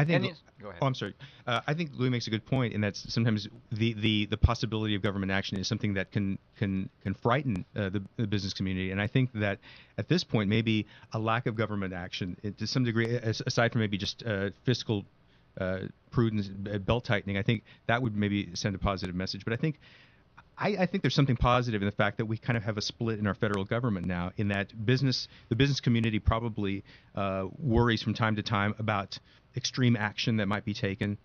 I think. Go ahead. Oh, I'm sorry. I think Louis makes a good point in that sometimes the possibility of government action is something that can frighten the business community. And I think that at this point, maybe a lack of government action, to some degree, aside from maybe just fiscal prudence, belt tightening, I think that would maybe send a positive message. But I think there's something positive in the fact that we kind of have a split in our federal government now, in that the business community probably worries from time to time about extreme action that might be taken,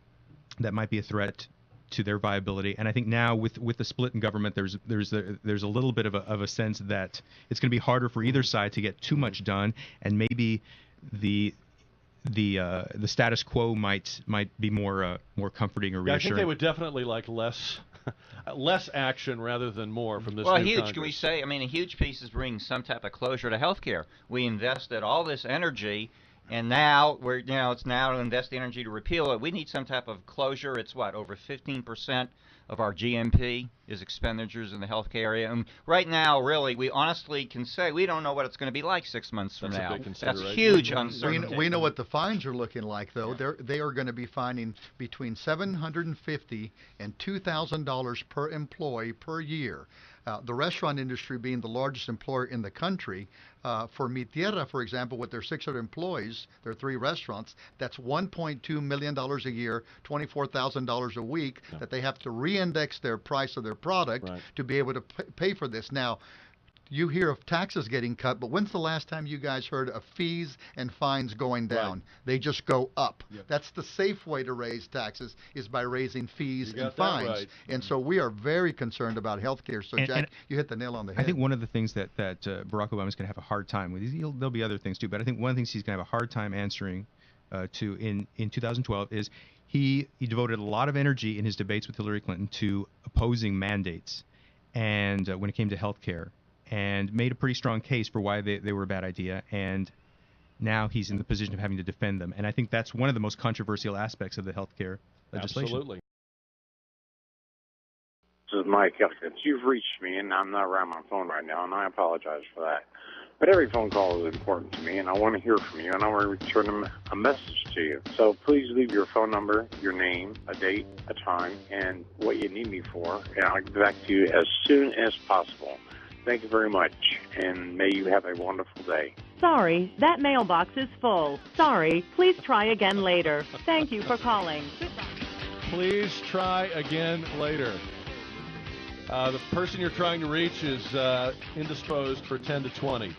that might be a threat to their viability. And I think now with the split in government, there's a little bit of a sense that it's going to be harder for either side to get too much done, and maybe the status quo might be more comforting or reassuring. Yeah, I think they would definitely like less action rather than more from this. Well, new huge. Congress. Can we say? I mean, a huge piece is bringing some type of closure to healthcare. We invested all this energy, and now it's now to invest the energy to repeal it. We need some type of closure. It's what, over 15% of our GNP is expenditures in the healthcare area. And right now, really, we honestly can say we don't know what it's going to to be like 6 months from now. That's huge uncertainty. We know what the fines are looking like, though. They are going to be fining between $750 and $2,000 per employee per year. The restaurant industry being the largest employer in the country, for Mi Tierra, for example, with their 600 employees, their 3 restaurants, that's $1.2 million a year, $24,000 a week that they have to reindex their price of their product to be able to pay for this. Now, you hear of taxes getting cut, but when's the last time you guys heard of fees and fines going down? They just go up. That's the safe way to raise taxis, is by raising fees and fines. And so we are very concerned about health care. So, Jack, you hit the nail on the head. I think one of the things that Barack Obama is going to have a hard time with, there'll be other things too, but I think one of the things he's going to have a hard time answering to in 2012 is he devoted a lot of energy in his debates with Hillary Clinton to opposing mandates, and when it came to health care, and made a pretty strong case for why they were a bad idea, and now he's in the position of having to defend them. And I think that's one of the most controversial aspects of the healthcare legislation. Absolutely. This is Mike Elkins. You've reached me, and I'm not around my phone right now, and I apologize for that. But every phone call is important to me, and I want to hear from you, and I want to return a message to you. So please leave your phone number, your name, a date, a time, and what you need me for, and I'll get back to you as soon as possible. Thank you very much, and may you have a wonderful day. Sorry, that mailbox is full. Sorry, please try again later. Thank you for calling. Please try again later. The person you're trying to reach is indisposed for 10 to 20.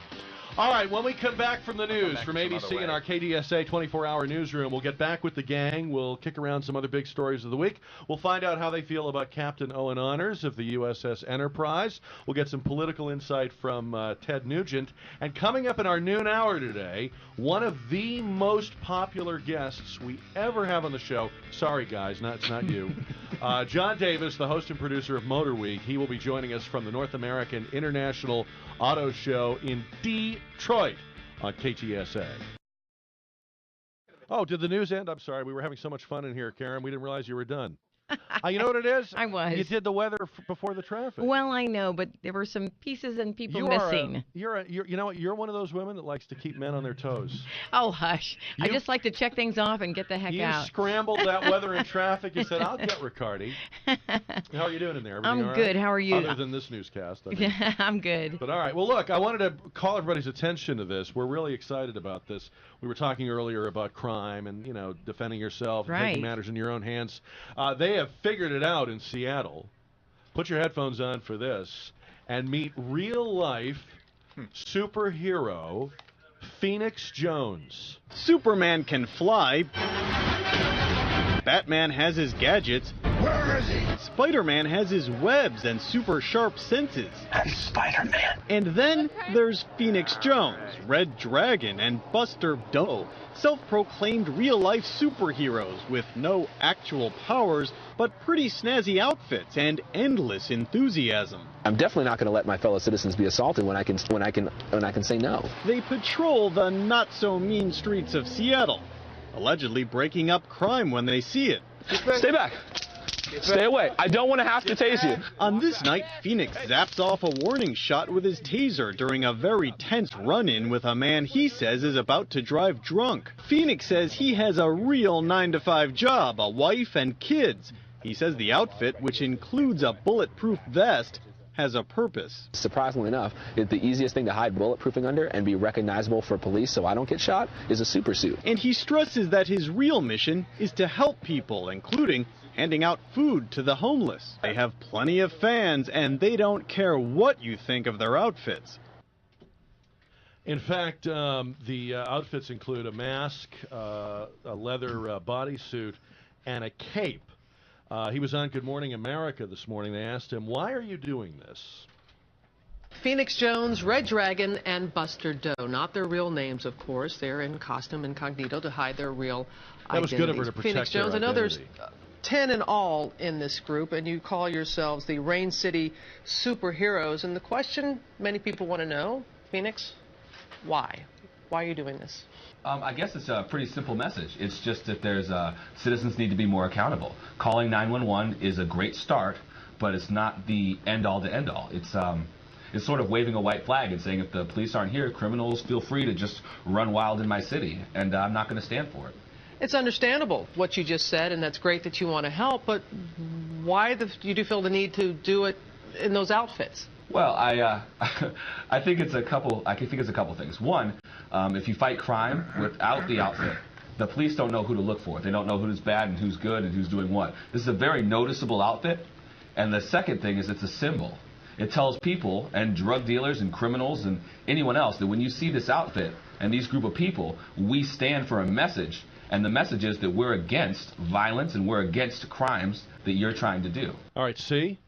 All right, when we come back from the news from ABC and our KDSA 24-hour newsroom, we'll get back with the gang. We'll kick around some other big stories of the week. We'll find out how they feel about Captain Owen Honors of the USS Enterprise. We'll get some political insight from Ted Nugent. And coming up in our noon hour today, one of the most popular guests we ever have on the show. Sorry, guys, it's not you. John Davis, the host and producer of Motor Week. He will be joining us from the North American International Auto Show in Detroit on KTSA. Oh, did the news end? I'm sorry. We were having so much fun in here, Karen. We didn't realize you were done. You know what it is? I was. You did the weather before the traffic. Well, I know, but there were some pieces and people missing. You know what? You're one of those women that likes to keep men on their toes. Oh, hush. I just like to check things off and get the heck out. You scrambled that weather and traffic. You said, I'll get Riccardi. How are you doing in there? Everything I'm all good. right? How are you? Other than this newscast. I mean. I'm good. But all right. Well, look, I wanted to call everybody's attention to this. We're really excited about this. We were talking earlier about crime and, defending yourself, and taking matters in your own hands. They have figured it out in Seattle. Put your headphones on for this and meet real-life superhero Phoenix Jones. Superman can fly. Batman has his gadgets. Where is he? Spider-Man has his webs and super sharp senses. I'm Spider-Man. And then there's Phoenix Jones, Red Dragon, and Buster Doe, self-proclaimed real-life superheroes with no actual powers, but pretty snazzy outfits and endless enthusiasm. I'm definitely not going to let my fellow citizens be assaulted when I can say no. They patrol the not-so-mean streets of Seattle, allegedly breaking up crime when they see it. Stay back. Stay away. I don't want to have to tase you. On this night, Phoenix zaps off a warning shot with his taser during a very tense run-in with a man he says is about to drive drunk. Phoenix says he has a real 9-to-5 job, a wife and kids. He says the outfit, which includes a bulletproof vest, has a purpose. Surprisingly enough, the easiest thing to hide bulletproofing under and be recognizable for police so I don't get shot is a super suit. And he stresses that his real mission is to help people, including handing out food to the homeless. They have plenty of fans, and they don't care what you think of their outfits. In fact, the outfits include a mask, a leather bodysuit, and a cape. He was on Good Morning America this morning. They asked him, why are you doing this? Phoenix Jones, Red Dragon, and Buster Doe. Not their real names, of course. They're in costume incognito to hide their real identities. That was good of her to protect Phoenix Jones, their I know there's identity. 10 in all in this group, and you call yourselves the Rain City Superheroes. And the question many people want to know, Phoenix, why? Why are you doing this? I guess it's a pretty simple message. It's just that there's citizens need to be more accountable. Calling 911 is a great start, but it's not the end-all to end-all. It's sort of waving a white flag and saying if the police aren't here, criminals feel free to just run wild in my city, and I'm not going to stand for it. It's understandable what you just said, and that's great that you want to help, but why you do feel the need to do it in those outfits? Well, I think it's a couple. I think it's a couple things. One, if you fight crime without the outfit, the police don't know who to look for. They don't know who's bad and who's good and who's doing what. This is a very noticeable outfit. And the second thing is it's a symbol. It tells people and drug dealers and criminals and anyone else that when you see this outfit and these group of people, we stand for a message. And the message is that we're against violence and we're against crimes that you're trying to do. All right, see,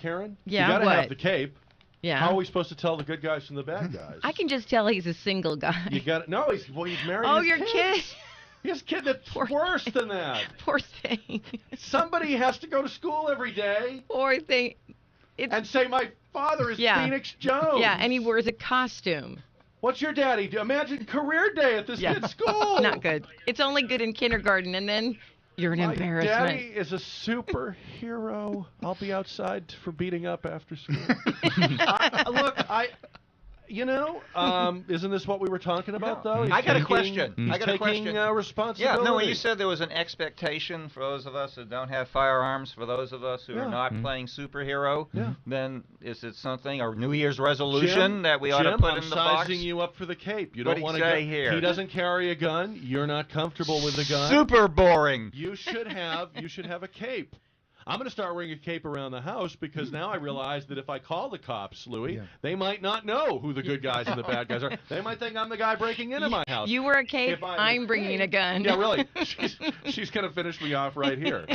Karen? Yeah, you got to what? have the cape. Yeah. How are we supposed to tell the good guys from the bad guys? I can just tell he's a single guy. You got it. No, he's married. Oh, his you're kids. kidding. He has a kid that's worse than that. Poor thing. Somebody has to go to school every day. Poor thing. And say, my father is Phoenix Jones. Yeah, and he wears a costume. What's your daddy do? Imagine career day at this kid's school. Not good. It's only good in kindergarten, and then you're an embarrassment. Daddy is a superhero. I'll be outside for beating up after school. Isn't this what we were talking about, though? I got a question. He's taking responsibility. Yeah, no, when you said there was an expectation for those of us who don't have firearms, for those of us who are not playing superhero, then is it something, a New Year's resolution that we ought to put in the box? I'm sizing you up for the cape. You What don't want did to he say here? He doesn't carry a gun. You're not comfortable with the gun. Super boring. You should have a cape. I'm going to start wearing a cape around the house because now I realize that if I call the cops, Louis, they might not know who the good guys and the bad guys are. They might think I'm the guy breaking into my house. You wear a cape, I'm bringing a gun. Yeah, really. She's going to finish me off right here.